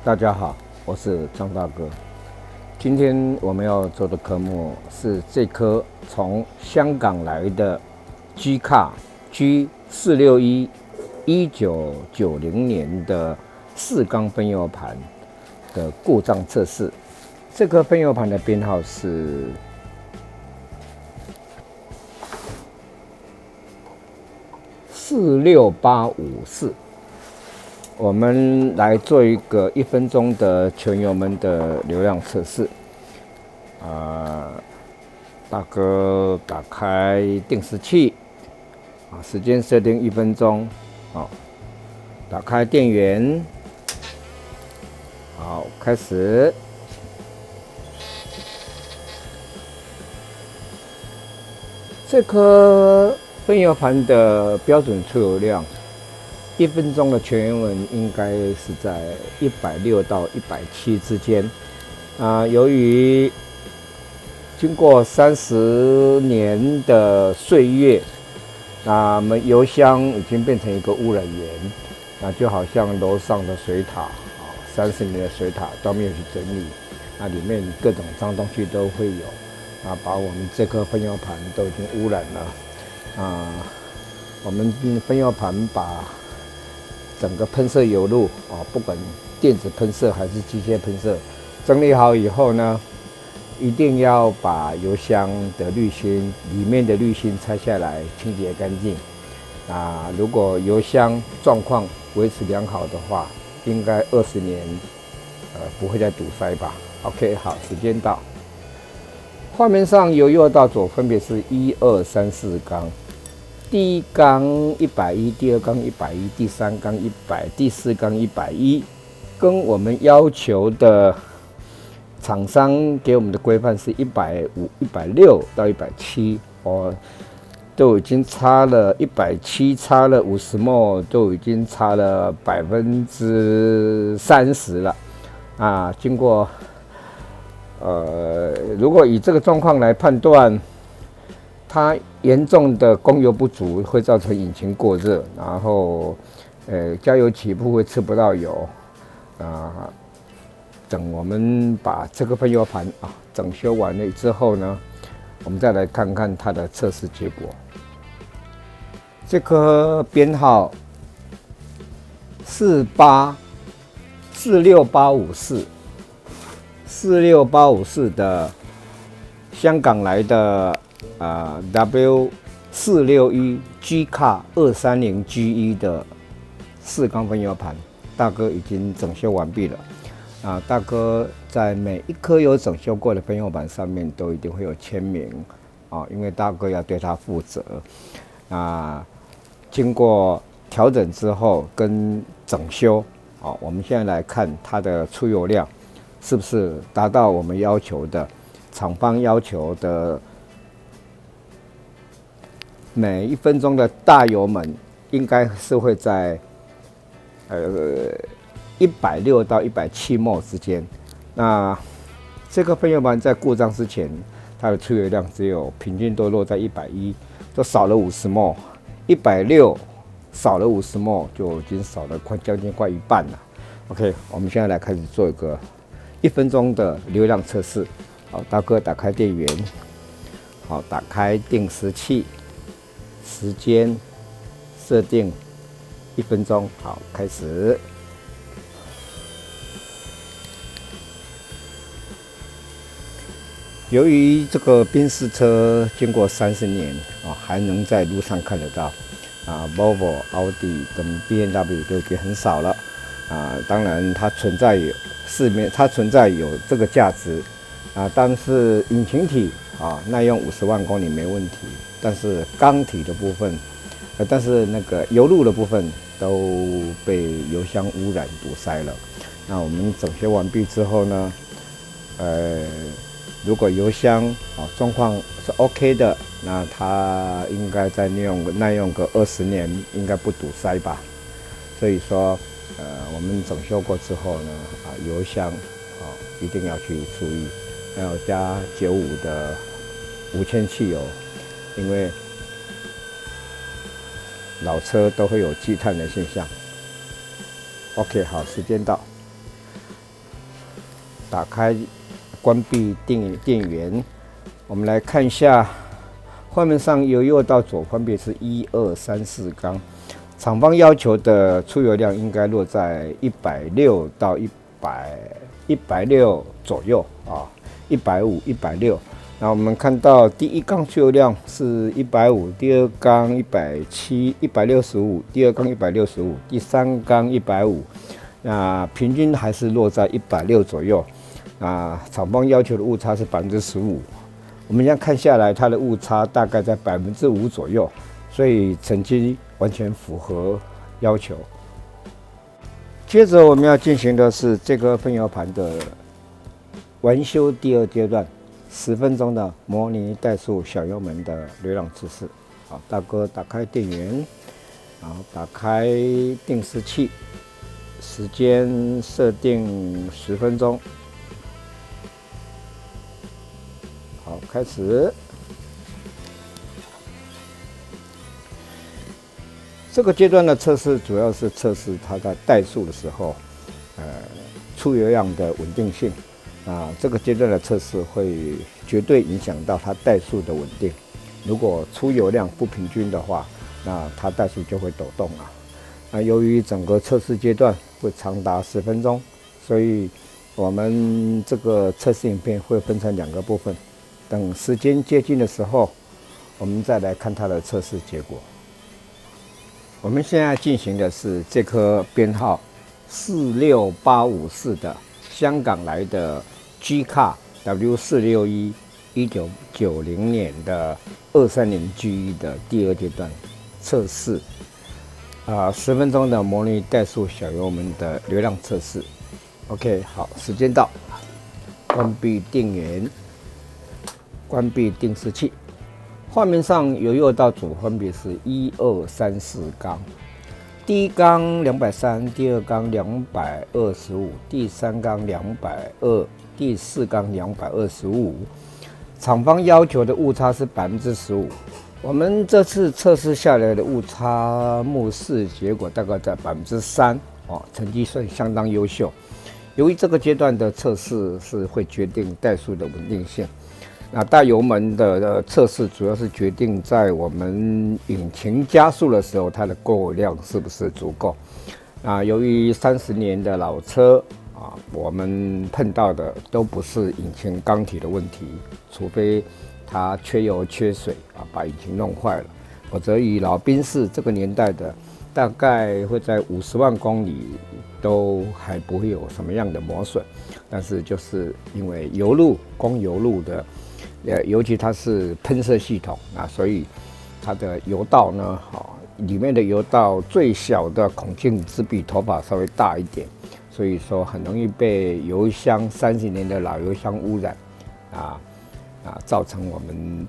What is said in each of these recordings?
大家好，我是张大哥。今天我们要做的科目是这颗从香港来的 G 卡 G461 1990年的4缸分油盘的故障测试。这颗分油盘的编号是46854。我们来做一个1分钟的全油门的流量测试。大哥打开定时器，时间设定1分钟。好，打开电源，好，开始。这颗分油盘的标准出油量，1分钟的全油门应该是在160到170之间。由于经过30年的岁月，我们油箱已经变成一个污染源，就好像楼上的水塔，30年的水塔都没有去整理，里面各种脏东西都会有，把我们这颗分油盘都已经污染了。我们分油盘把整个喷射油路不管电子喷射还是机械喷射，整理好以后呢，一定要把油箱的滤芯里面的滤芯拆下来清洁干净。如果油箱状况维持良好的话，应该20年不会再堵塞吧。OK， 好，时间到。画面上由右到左分别是1、2、3、4缸。第1缸110，第2缸110，第3缸100，第4缸110，跟我们要求的厂商给我们的规范是150、160到170，都已经差了170，差了50ml，都已经差了30%了。经过如果以这个状况来判断，它严重的供油不足会造成引擎过热，然后加油起步会吃不到油。等我们把这个分油盘整修完了之后呢，我们再来看看它的测试结果。这颗编号46854的香港来的W461 G 卡230 G1 的4缸分油盘，大哥已经整修完毕了。大哥在每一颗有整修过的分油盘上面都一定会有签名，啊，因为大哥要对它负责。经过调整之后跟整修，啊，我们现在来看它的出油量是不是达到我们要求的厂方要求的每1分钟的大油门应该是会在160到170ml之间。那这个喷油盘在故障之前，它的出油量只有平均都落在110，都少了50ml，160少了50ml就已经少了将近快一半了。OK， 我们现在来开始做一个1分钟的流量测试。好，大哥打开电源，好，打开定时器，时间设定1分钟，好，开始。由于这个宾士车经过30年啊，还能在路上看得到啊 ，Volvo、奥迪跟 BMW 都已经很少了啊。当然，它存在有这个价值啊，但是引擎体啊耐用50万公里没问题，但是缸体的部分，但是那个油路的部分都被油箱污染堵塞了。那我们整修完毕之后呢，如果油箱状况是 OK 的，那它应该再耐用个20年，应该不堵塞吧。所以说，我们整修过之后呢，油箱一定要去注意，要加95的5000汽油，因为老车都会有积碳的现象。OK， 好，时间到，打开。关闭电源，我们来看一下画面上由右到左分别是1、2、3、4缸，厂方要求的出油量应该落在160到160左右啊，150、160。那我们看到第一缸出油量是150，第二缸170、165，第二缸165，第三缸150，那平均还是落在160左右。厂方要求的误差是15%，我们现在看下来，它的误差大概在5%左右，所以成绩完全符合要求。接着我们要进行的是这个喷油盘的完修第2阶段，10分钟的模拟怠速小油门的流量测试。好，大哥打开电源，然后打开定时器，时间设定10分钟。好，开始。这个阶段的测试主要是测试它在怠速的时候，出油量的稳定性。这个阶段的测试会绝对影响到它怠速的稳定。如果出油量不平均的话，那它怠速就会抖动啊。由于整个测试阶段会长达10分钟，所以我们这个测试影片会分成2个部分。等时间接近的时候，我们再来看它的测试结果。我们现在进行的是这颗编号46854的香港来的 G-Car W461 1990年的230 G1 的第2阶段测试，10分钟的模拟怠速小油门的流量测试。OK， 好，时间到，关闭电源。关闭定时器，画面上由右到左分别是1、2、3、4缸，第一缸230，第二缸225，第三缸220，第四缸225。厂方要求的误差是15%，我们这次测试下来的误差目视结果大概在3%，成绩算相当优秀。由于这个阶段的测试是会决定怠速的稳定性。大油门的测试主要是决定在我们引擎加速的时候，它的过油量是不是足够。由于30年的老车我们碰到的都不是引擎缸体的问题，除非它缺油缺水把引擎弄坏了，否则以老宾士这个年代的，大概会在50万公里都还不会有什么样的磨损。但是就是因为油路供油路的尤其它是喷射系统啊，所以它的油道呢，里面的油道最小的孔径只比头发稍微大一点，所以说很容易被油箱30年的老油箱污染，造成我们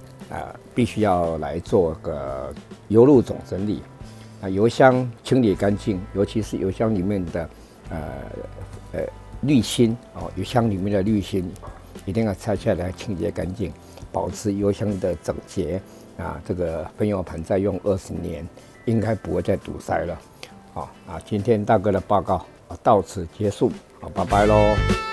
必须要来做个油路总整理。油箱清理干净，尤其是油箱里面的滤芯油箱里面的滤芯一定要拆下来清洁干净，保持油箱的整洁这个喷油盘再用20年，应该不会再堵塞了。今天大哥的报告到此结束，拜拜喽。